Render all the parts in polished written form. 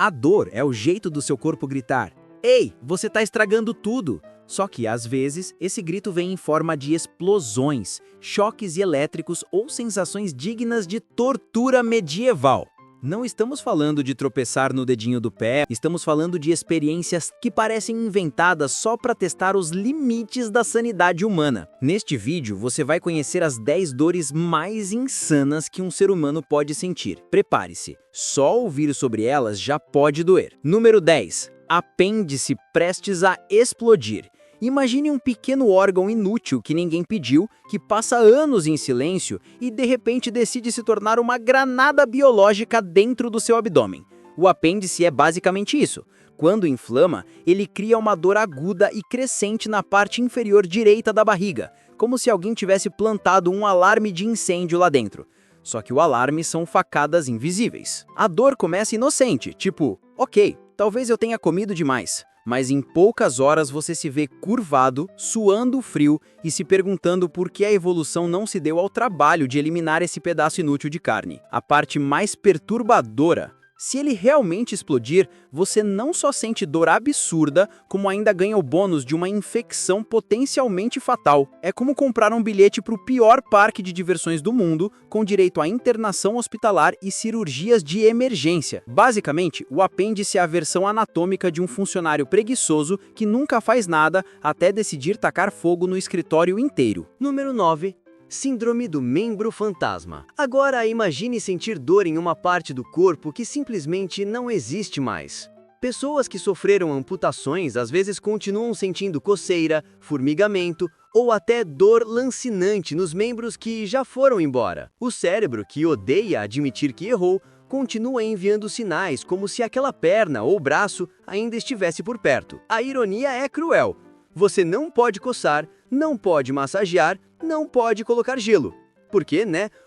A dor é o jeito do seu corpo gritar: "Ei, você tá estragando tudo!" Só que, às vezes, esse grito vem em forma de explosões, choques elétricos ou sensações dignas de tortura medieval. Não estamos falando de tropeçar no dedinho do pé, estamos falando de experiências que parecem inventadas só para testar os limites da sanidade humana. Neste vídeo, você vai conhecer as 10 dores mais insanas que um ser humano pode sentir. Prepare-se, só ouvir sobre elas já pode doer. Número 10. Apêndice prestes a explodir. Imagine um pequeno órgão inútil que ninguém pediu, que passa anos em silêncio e de repente decide se tornar uma granada biológica dentro do seu abdômen. O apêndice é basicamente isso. Quando inflama, ele cria uma dor aguda e crescente na parte inferior direita da barriga, como se alguém tivesse plantado um alarme de incêndio lá dentro. Só que o alarme são facadas invisíveis. A dor começa inocente, tipo, ok, talvez eu tenha comido demais. Mas em poucas horas você se vê curvado, suando frio e se perguntando por que a evolução não se deu ao trabalho de eliminar esse pedaço inútil de carne. A parte mais perturbadora: se ele realmente explodir, você não só sente dor absurda, como ainda ganha o bônus de uma infecção potencialmente fatal. É como comprar um bilhete para o pior parque de diversões do mundo, com direito à internação hospitalar e cirurgias de emergência. Basicamente, o apêndice é a versão anatômica de um funcionário preguiçoso que nunca faz nada até decidir tacar fogo no escritório inteiro. Número 9. Síndrome do membro fantasma. Agora imagine sentir dor em uma parte do corpo que simplesmente não existe mais. Pessoas que sofreram amputações às vezes continuam sentindo coceira, formigamento ou até dor lancinante nos membros que já foram embora. O cérebro, que odeia admitir que errou, continua enviando sinais como se aquela perna ou braço ainda estivesse por perto. A ironia é cruel. Você não pode coçar, não pode massagear, não pode colocar gelo. Porque,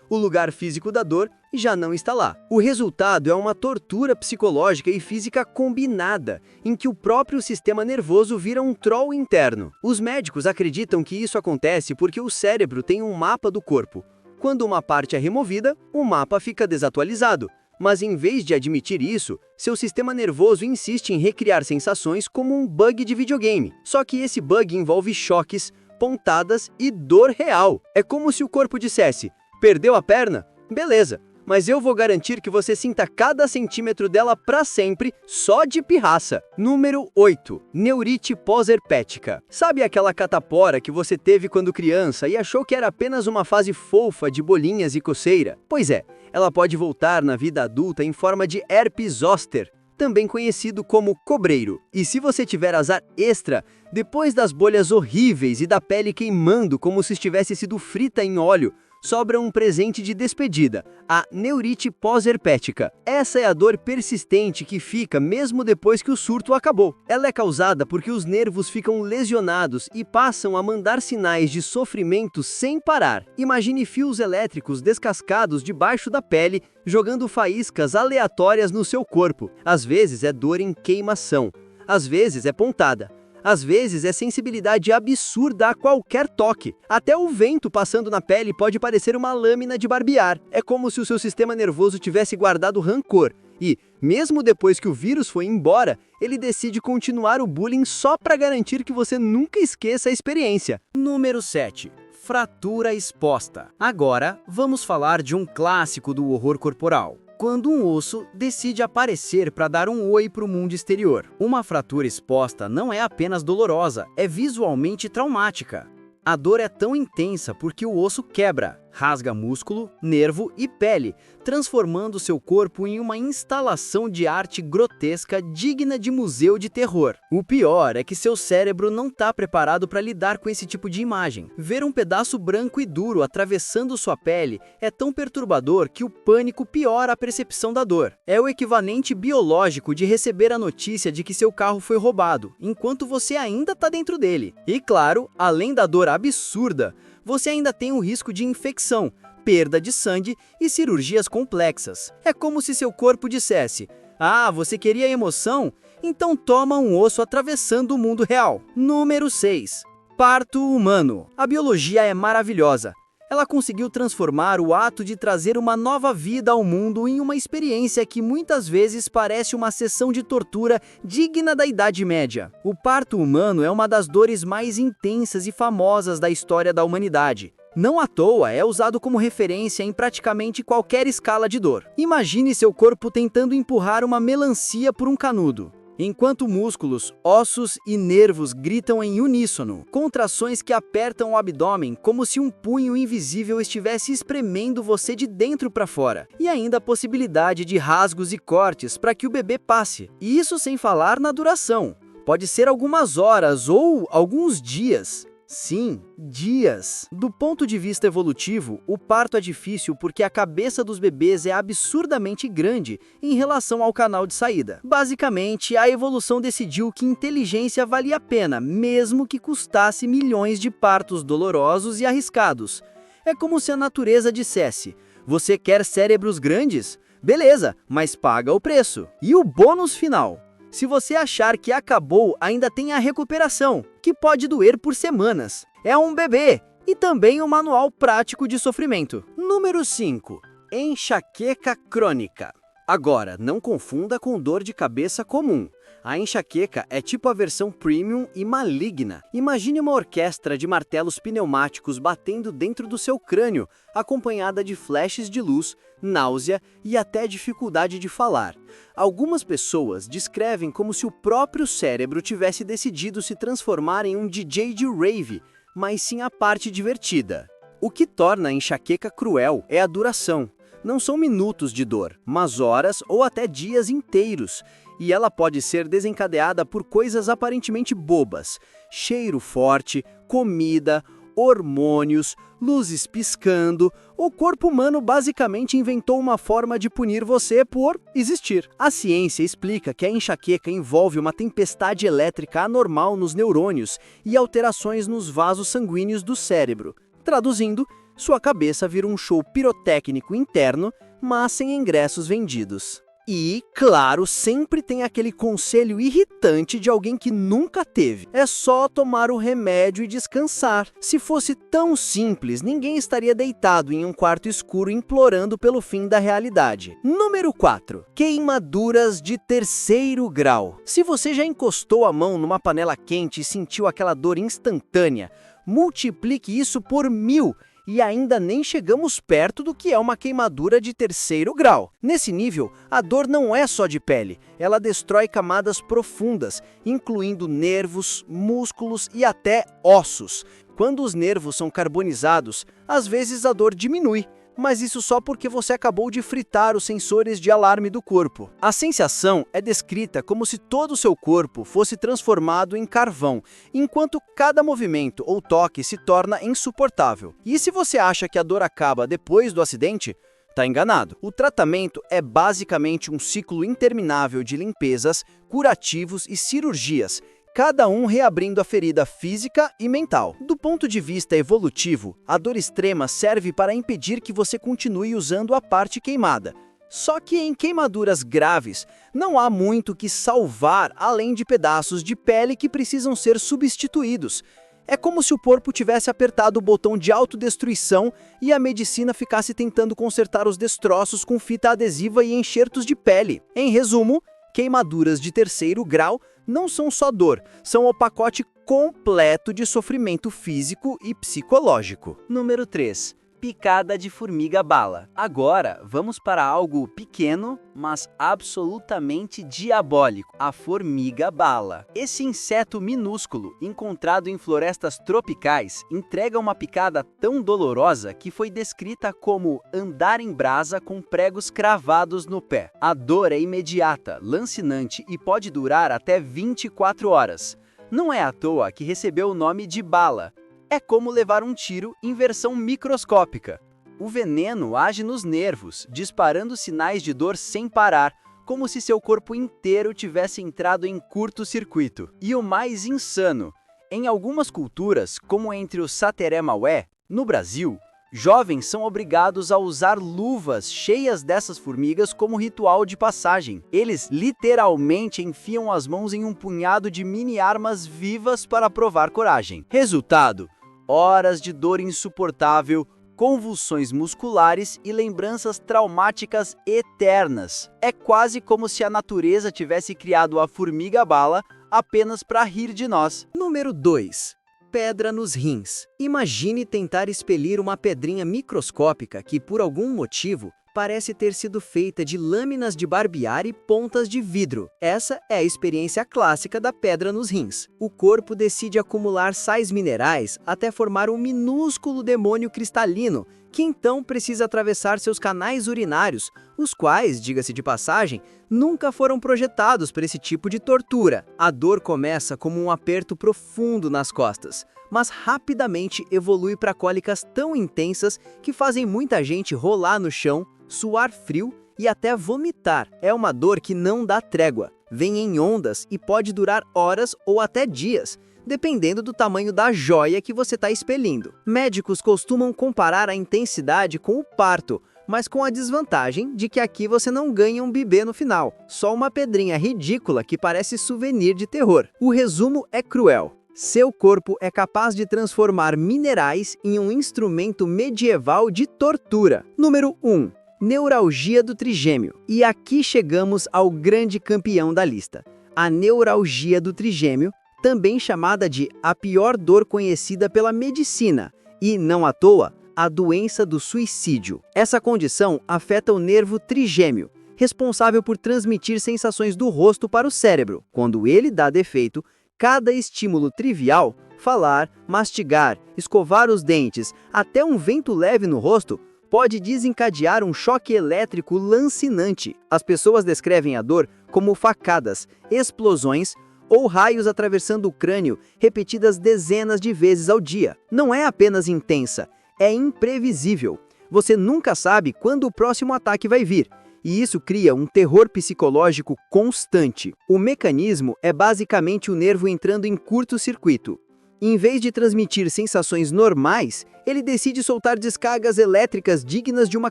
o lugar físico da dor já não está lá. O resultado é uma tortura psicológica e física combinada, em que o próprio sistema nervoso vira um troll interno. Os médicos acreditam que isso acontece porque o cérebro tem um mapa do corpo. Quando uma parte é removida, o mapa fica desatualizado. Mas em vez de admitir isso, seu sistema nervoso insiste em recriar sensações como um bug de videogame. Só que esse bug envolve choques, pontadas e dor real. É como se o corpo dissesse: perdeu a perna? Beleza, mas eu vou garantir que você sinta cada centímetro dela pra sempre, só de pirraça. Número 8. Neurite pós-herpética. Sabe aquela catapora que você teve quando criança e achou que era apenas uma fase fofa de bolinhas e coceira? Pois é, ela pode voltar na vida adulta em forma de herpes zoster, também conhecido como cobreiro. E se você tiver azar extra, depois das bolhas horríveis e da pele queimando como se tivesse sido frita em óleo, sobra um presente de despedida, a neurite pós-herpética. Essa é a dor persistente que fica mesmo depois que o surto acabou. Ela é causada porque os nervos ficam lesionados e passam a mandar sinais de sofrimento sem parar. Imagine fios elétricos descascados debaixo da pele, jogando faíscas aleatórias no seu corpo. Às vezes é dor em queimação, às vezes é pontada. Às vezes é sensibilidade absurda a qualquer toque. Até o vento passando na pele pode parecer uma lâmina de barbear. É como se o seu sistema nervoso tivesse guardado rancor. E, mesmo depois que o vírus foi embora, ele decide continuar o bullying só para garantir que você nunca esqueça a experiência. Número 7. Fratura exposta. Agora, vamos falar de um clássico do horror corporal: quando um osso decide aparecer para dar um oi para o mundo exterior. Uma fratura exposta não é apenas dolorosa, é visualmente traumática. A dor é tão intensa porque o osso quebra, rasga músculo, nervo e pele, transformando seu corpo em uma instalação de arte grotesca digna de museu de terror. O pior é que seu cérebro não está preparado para lidar com esse tipo de imagem. Ver um pedaço branco e duro atravessando sua pele é tão perturbador que o pânico piora a percepção da dor. É o equivalente biológico de receber a notícia de que seu carro foi roubado, enquanto você ainda está dentro dele. E claro, além da dor absurda, você ainda tem o risco de infecção, perda de sangue e cirurgias complexas. É como se seu corpo dissesse: ah, você queria emoção? Então toma um osso atravessando o mundo real. Número 6. Parto humano. A biologia é maravilhosa. Ela conseguiu transformar o ato de trazer uma nova vida ao mundo em uma experiência que muitas vezes parece uma sessão de tortura digna da Idade Média. O parto humano é uma das dores mais intensas e famosas da história da humanidade. Não à toa é usado como referência em praticamente qualquer escala de dor. Imagine seu corpo tentando empurrar uma melancia por um canudo, enquanto músculos, ossos e nervos gritam em uníssono, contrações que apertam o abdômen como se um punho invisível estivesse espremendo você de dentro para fora, e ainda a possibilidade de rasgos e cortes para que o bebê passe. E isso sem falar na duração. Pode ser algumas horas ou alguns dias. Sim, dias. Do ponto de vista evolutivo, o parto é difícil porque a cabeça dos bebês é absurdamente grande em relação ao canal de saída. Basicamente, a evolução decidiu que inteligência valia a pena, mesmo que custasse milhões de partos dolorosos e arriscados. É como se a natureza dissesse: você quer cérebros grandes? Beleza, mas paga o preço. E o bônus final: se você achar que acabou, ainda tem a recuperação, que pode doer por semanas. É um bebê e também um manual prático de sofrimento. Número 5. Enxaqueca crônica. Agora, não confunda com dor de cabeça comum. A enxaqueca é tipo a versão premium e maligna. Imagine uma orquestra de martelos pneumáticos batendo dentro do seu crânio, acompanhada de flashes de luz, náusea e até dificuldade de falar. Algumas pessoas descrevem como se o próprio cérebro tivesse decidido se transformar em um DJ de rave, mas sim a parte divertida. O que torna a enxaqueca cruel é a duração. Não são minutos de dor, mas horas ou até dias inteiros. E ela pode ser desencadeada por coisas aparentemente bobas: cheiro forte, comida, hormônios, luzes piscando. O corpo humano basicamente inventou uma forma de punir você por existir. A ciência explica que a enxaqueca envolve uma tempestade elétrica anormal nos neurônios e alterações nos vasos sanguíneos do cérebro. Traduzindo, sua cabeça vira um show pirotécnico interno, mas sem ingressos vendidos. E, claro, sempre tem aquele conselho irritante de alguém que nunca teve: é só tomar o remédio e descansar. Se fosse tão simples, ninguém estaria deitado em um quarto escuro implorando pelo fim da realidade. Número 4. Queimaduras de terceiro grau. Se você já encostou a mão numa panela quente e sentiu aquela dor instantânea, multiplique isso por 1000. E ainda nem chegamos perto do que é uma queimadura de terceiro grau. Nesse nível, a dor não é só de pele, ela destrói camadas profundas, incluindo nervos, músculos e até ossos. Quando os nervos são carbonizados, às vezes a dor diminui, mas isso só porque você acabou de fritar os sensores de alarme do corpo. A sensação é descrita como se todo o seu corpo fosse transformado em carvão, enquanto cada movimento ou toque se torna insuportável. E se você acha que a dor acaba depois do acidente, tá enganado. O tratamento é basicamente um ciclo interminável de limpezas, curativos e cirurgias, cada um reabrindo a ferida física e mental. Do ponto de vista evolutivo, a dor extrema serve para impedir que você continue usando a parte queimada. Só que em queimaduras graves, não há muito que salvar além de pedaços de pele que precisam ser substituídos. É como se o corpo tivesse apertado o botão de autodestruição e a medicina ficasse tentando consertar os destroços com fita adesiva e enxertos de pele. Em resumo, queimaduras de terceiro grau não são só dor, são o pacote completo de sofrimento físico e psicológico. Número 3. Picada de formiga-bala. Agora, vamos para algo pequeno, mas absolutamente diabólico: a formiga-bala. Esse inseto minúsculo, encontrado em florestas tropicais, entrega uma picada tão dolorosa que foi descrita como andar em brasa com pregos cravados no pé. A dor é imediata, lancinante e pode durar até 24 horas. Não é à toa que recebeu o nome de bala. É como levar um tiro em versão microscópica. O veneno age nos nervos, disparando sinais de dor sem parar, como se seu corpo inteiro tivesse entrado em curto-circuito. E o mais insano, em algumas culturas, como entre os Sateré Maué, no Brasil, jovens são obrigados a usar luvas cheias dessas formigas como ritual de passagem. Eles literalmente enfiam as mãos em um punhado de mini-armas vivas para provar coragem. Resultado: horas de dor insuportável, convulsões musculares e lembranças traumáticas eternas. É quase como se a natureza tivesse criado a formiga-bala apenas para rir de nós. Número 2. Pedra nos rins. Imagine tentar expelir uma pedrinha microscópica que, por algum motivo, parece ter sido feita de lâminas de barbear e pontas de vidro. Essa é a experiência clássica da pedra nos rins. O corpo decide acumular sais minerais até formar um minúsculo demônio cristalino, que então precisa atravessar seus canais urinários, os quais, diga-se de passagem, nunca foram projetados para esse tipo de tortura. A dor começa como um aperto profundo nas costas, mas rapidamente evolui para cólicas tão intensas que fazem muita gente rolar no chão, suar frio e até vomitar. É uma dor que não dá trégua, vem em ondas e pode durar horas ou até dias, dependendo do tamanho da joia que você está expelindo. Médicos costumam comparar a intensidade com o parto, mas com a desvantagem de que aqui você não ganha um bebê no final, só uma pedrinha ridícula que parece souvenir de terror. O resumo é cruel. Seu corpo é capaz de transformar minerais em um instrumento medieval de tortura. Número 1. Neuralgia do trigêmeo. E aqui chegamos ao grande campeão da lista. A neuralgia do trigêmeo, também chamada de a pior dor conhecida pela medicina, e, não à toa, a doença do suicídio. Essa condição afeta o nervo trigêmeo, responsável por transmitir sensações do rosto para o cérebro. Quando ele dá defeito, cada estímulo trivial, falar, mastigar, escovar os dentes, até um vento leve no rosto, pode desencadear um choque elétrico lancinante. As pessoas descrevem a dor como facadas, explosões ou raios atravessando o crânio repetidas dezenas de vezes ao dia. Não é apenas intensa, é imprevisível. Você nunca sabe quando o próximo ataque vai vir, e isso cria um terror psicológico constante. O mecanismo é basicamente o nervo entrando em curto-circuito. Em vez de transmitir sensações normais, ele decide soltar descargas elétricas dignas de uma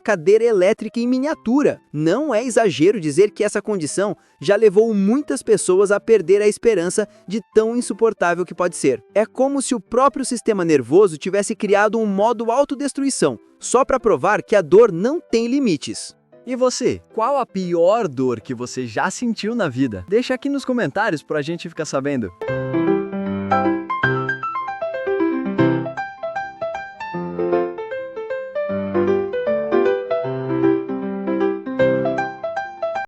cadeira elétrica em miniatura. Não é exagero dizer que essa condição já levou muitas pessoas a perder a esperança de tão insuportável que pode ser. É como se o próprio sistema nervoso tivesse criado um modo autodestruição, só para provar que a dor não tem limites. E você, qual a pior dor que você já sentiu na vida? Deixa aqui nos comentários pra gente ficar sabendo.